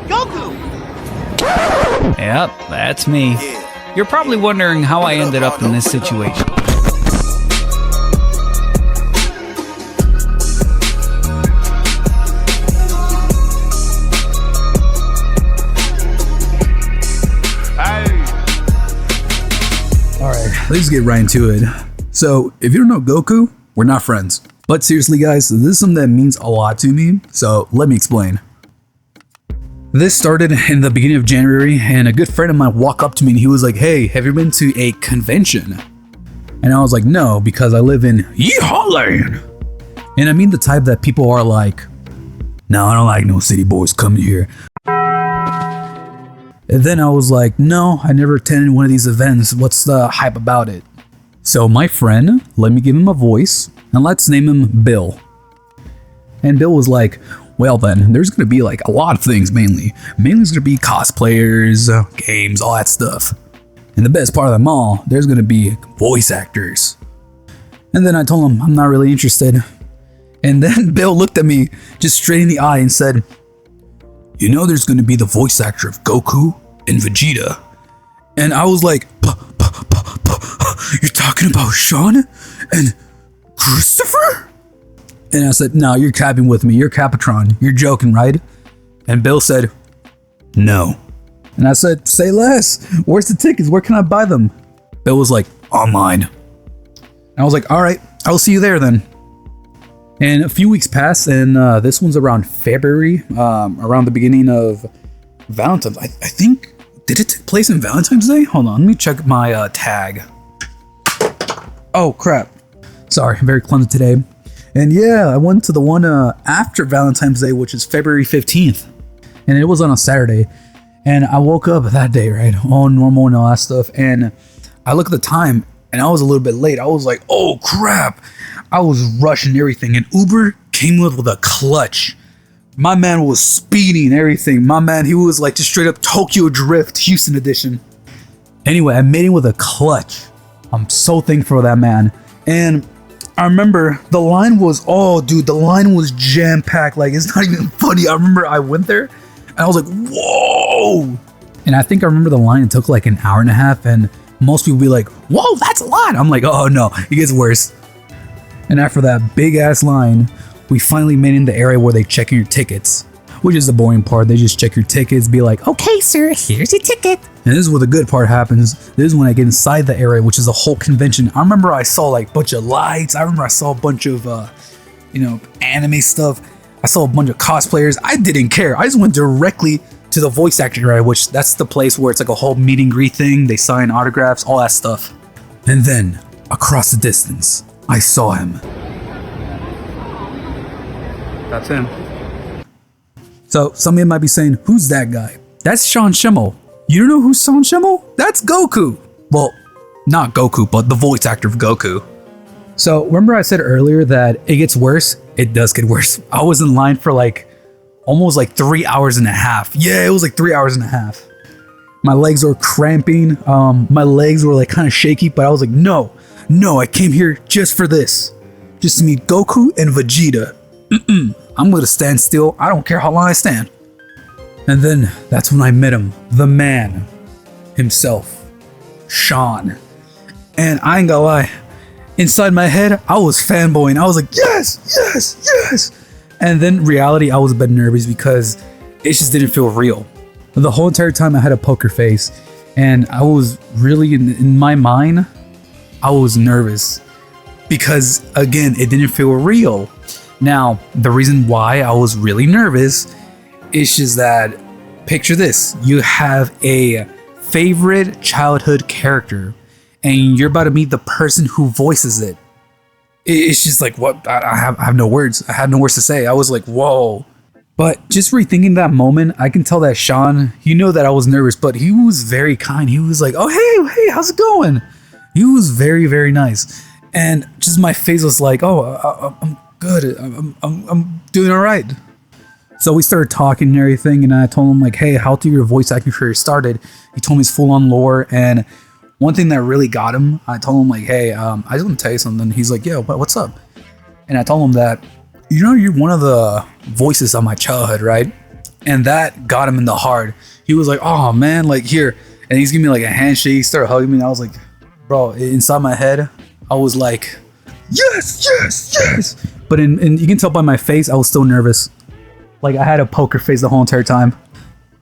Goku! Yep, that's me. You're probably wondering how I ended up in this situation. Alright, let's get right into it. So, if you don't know Goku, we're not friends. But seriously guys, this is something that means a lot to me, so let me explain. This started in the beginning of January, and a good friend of mine walked up to me and he was like, "Hey, have you been to a convention?" And I was like, "No, because I live in Yeehaw Land." And I mean the type that people are like, "No, I don't like no city boys coming here." And then I was like, "No, I never attended one of these events. What's the hype about it?" So my friend, let me give him a voice, and let's name him Bill. And Bill was like, "Well then, there's gonna be like a lot of things mainly. Mainly it's gonna be cosplayers, games, all that stuff. And the best part of them all, there's gonna be voice actors." And then I told him I'm not really interested. And then Bill looked at me just straight in the eye and said, "You know there's gonna be the voice actor of Goku and Vegeta." And I was like, "You're talking about Sean and Christopher?" And I said, "No, you're capping with me. You're Capitron. You're joking, right?" And Bill said, "No." And I said, "Say less. Where's the tickets? Where can I buy them?" Bill was like, "Online." And I was like, "All right, I'll see you there then." And a few weeks passed, and this one's around February, around the beginning of Valentine's. I think, did it take place in Valentine's Day? Hold on, let me check my tag. Oh, crap. Sorry, I'm very clumsy today. And yeah, I went to the one after Valentine's Day, which is February 15th. And it was on a Saturday. And I woke up that day, right? All normal and all that stuff. And I look at the time and I was a little bit late. I was like, oh crap. I was rushing everything. And Uber came with a clutch. My man was speeding everything. My man, he was like just straight up Tokyo Drift, Houston edition. Anyway, I made him with a clutch. I'm so thankful for that man. And I remember the line was, oh dude, the line was jam-packed. Like, it's not even funny. I remember I went there and I was like, whoa. And I think I remember the line, it took like an hour and a half, and most people be like, whoa, that's a lot. I'm like, oh no, it gets worse. And after that big ass line, we finally made it in the area where they check your tickets, which is the boring part. They just check your tickets, be like, "Okay sir, here's your ticket." And this is where the good part happens. This is when I get inside the area, which is the whole convention. I remember I saw like a bunch of lights. I remember I saw a bunch of, anime stuff. I saw a bunch of cosplayers. I didn't care. I just went directly to the voice acting area, which that's the place where it's like a whole meet and greet thing. They sign autographs, all that stuff. And then across the distance, I saw him. That's him. So somebody might be saying, who's that guy? That's Sean Schemmel. You don't know who's Sean Schemmel? That's Goku. Well, not Goku, but the voice actor of Goku. So remember I said earlier that it gets worse? It does get worse. I was in line for almost 3 hours and a half. Yeah, it was like 3 hours and a half. My legs were cramping. My legs were kind of shaky, but I was like, no, I came here just for this. Just to meet Goku and Vegeta. I'm gonna stand still. I don't care how long I stand. And then that's when I met him, the man himself, Sean. And I ain't gonna lie, inside my head, I was fanboying. I was like, yes. And then reality, I was a bit nervous because it just didn't feel real. The whole entire time I had a poker face, and I was really, in my mind, I was nervous because again, it didn't feel real. Now, the reason why I was really nervous is just that, picture this, you have a favorite childhood character and you're about to meet the person who voices it. It's just like, what? I have no words. I had no words to say. I was like, whoa. But just rethinking that moment, I can tell that Sean, that I was nervous, but he was very kind. He was like, oh, hey, how's it going? He was very, very nice. And just my face was like, oh, I'm good. I'm doing all right. So we started talking and everything, and I told him hey, how did your voice acting career started? He told me his full on lore, and one thing that really got him, I told him hey, I just want to tell you something. He's like, yeah, what's up? And I told him that, you're one of the voices of my childhood, right? And that got him in the heart. He was like, oh man, like here. And he's giving me like a handshake. He started hugging me. And I was like, bro, inside my head, I was like, yes, yes, yes. But you can tell by my face, I was still nervous. Like I had a poker face the whole entire time.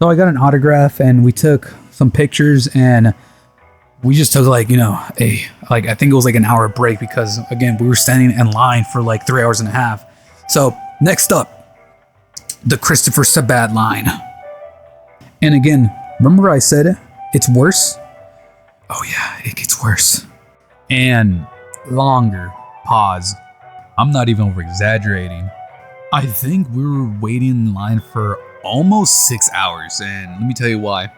So I got an autograph and we took some pictures and we just took like, I think it was like an hour break because again, we were standing in line for like 3 hours and a half. So next up, the Christopher Sabat line. And again, remember I said it's worse? Oh yeah, it gets worse. And longer. Pause. I'm not even over exaggerating. I think we were waiting in line for almost 6 hours, and let me tell you why.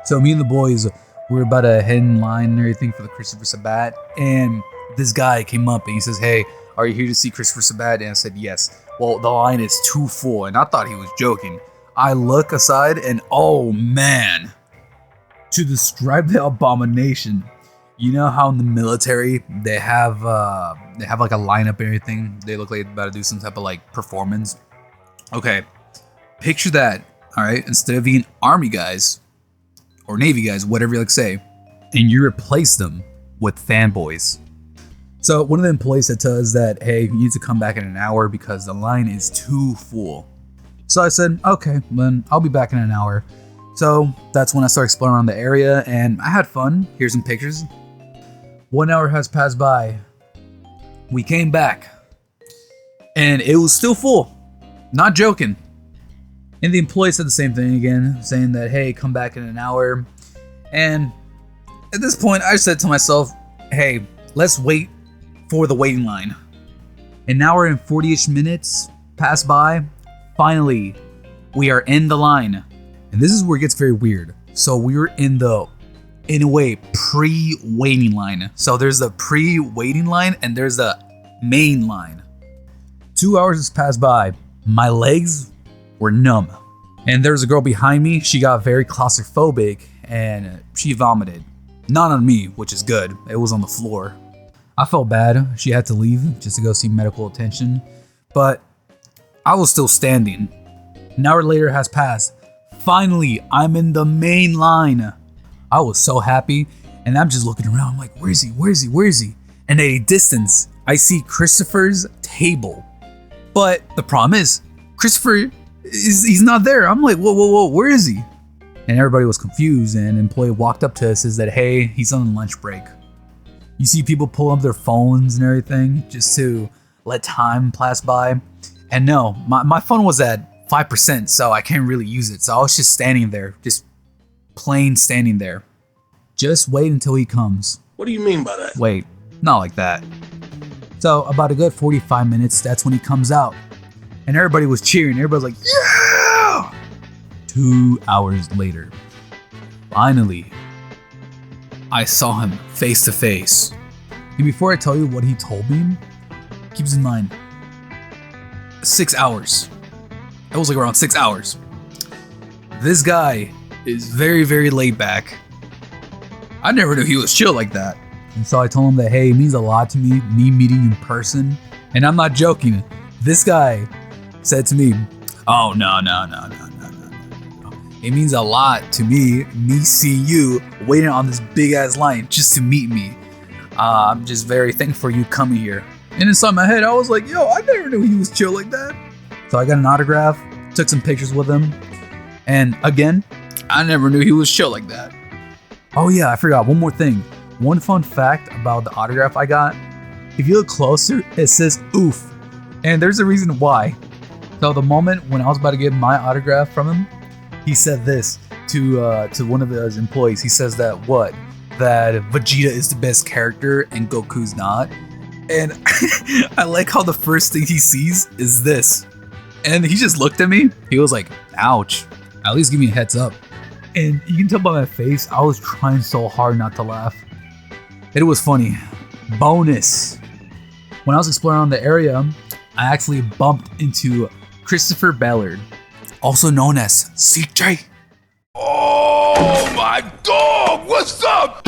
So me and the boys, we were about to head in line and everything for the Christopher Sabat, and this guy came up and he says, hey, are you here to see Christopher Sabat? And I said, yes. Well, the line is too full, and I thought he was joking. I look aside, and oh man, to describe the abomination, you know how in the military they have like a lineup and everything. They look like they're about to do some type of like performance. Okay, picture that. All right, instead of being army guys or navy guys, whatever you like to say, and you replace them with fanboys. So one of the employees said to us that, hey, you need to come back in an hour because the line is too full. So I said, okay, then I'll be back in an hour. So that's when I started exploring around the area and I had fun. Here's some pictures. 1 hour has passed by. We came back and it was still full. Not joking. And the employee said the same thing again, saying that, hey, come back in an hour. And at this point, I said to myself, hey, let's wait for the waiting line. An hour and 40-ish minutes passed by. Finally, we are in the line. And this is where it gets very weird. So we were in a way, pre-waiting line. So there's the pre-waiting line and there's the main line. 2 hours has passed by. My legs were numb. And there was a girl behind me. She got very claustrophobic and she vomited. Not on me, which is good. It was on the floor. I felt bad. She had to leave just to go see medical attention. But I was still standing. An hour later has passed. Finally, I'm in the main line. I was so happy. And I'm just looking around. I'm like, where is he? Where is he? Where is he? And at a distance, I see Christopher's table. But the problem is, Christopher, he's not there. I'm like, whoa, where is he? And everybody was confused. And an employee walked up to us and said, hey, he's on lunch break. You see people pull up their phones and everything just to let time pass by. And no, my phone was at 5%, so I can't really use it. So I was just standing there, just plain standing there. Just wait until he comes. What do you mean by that? Wait, not like that. So about a good 45 minutes, that's when he comes out. And everybody was cheering. Everybody was like, yeah! 2 hours later, finally, I saw him face to face. And before I tell you what he told me, keep in mind, 6 hours. It was like around 6 hours. This guy is very, very laid back. I never knew he was chill like that. And so I told him that, hey, it means a lot to me meeting you in person. And I'm not joking. This guy said to me, oh, no. It means a lot to me seeing you waiting on this big ass line just to meet me. I'm just very thankful for you coming here. And inside my head, I was like, yo, I never knew he was chill like that. So I got an autograph, took some pictures with him. And again, I never knew he was chill like that. Oh yeah, I forgot one more thing. One fun fact about the autograph I got. If you look closer, it says oof. And there's a reason why. So the moment when I was about to get my autograph from him, he said this to one of his employees. He says that Vegeta is the best character and Goku's not. And I like how the first thing he sees is this. And he just looked at me. He was like, ouch. At least give me a heads up. And you can tell by my face, I was trying so hard not to laugh. It was funny. Bonus. When I was exploring the area, I actually bumped into Christopher Ballard, also known as CJ. Oh my dog! What's up?